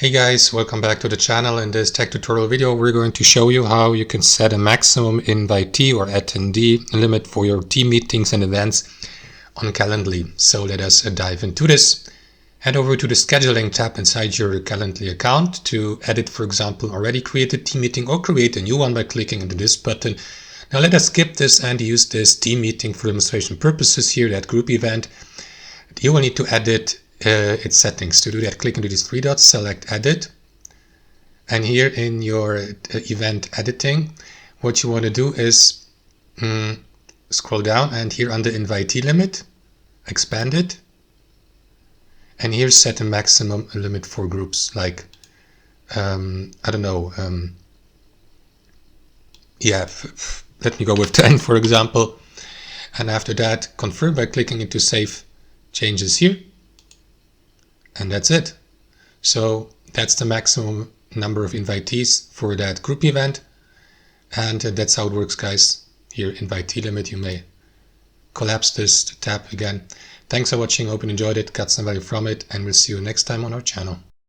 Hey guys, welcome back to the channel. In this tech tutorial video, we're going to show you how you can set a maximum invitee or attendee limit for your team meetings and events on Calendly. So let us dive into this. Head over to the scheduling tab inside your Calendly account to edit, for example, already created team meeting or create a new one by clicking into this button. Now let us skip this and use this team meeting for demonstration purposes here, that group event. You will need to edit its settings. To do that, click into these three dots, select edit, and here in your event editing, what you want to do is scroll down and here under invitee limit, expand it, and here set a maximum limit for groups, like I don't know, let me go with 10 for example, and after that confirm by clicking into save changes here. And that's it. So that's the maximum number of invitees for that group event. And that's how it works, guys. Here, invitee limit. You may collapse this tab again. Thanks for watching. Hope you enjoyed it, got some value from it, and we'll see you next time on our channel.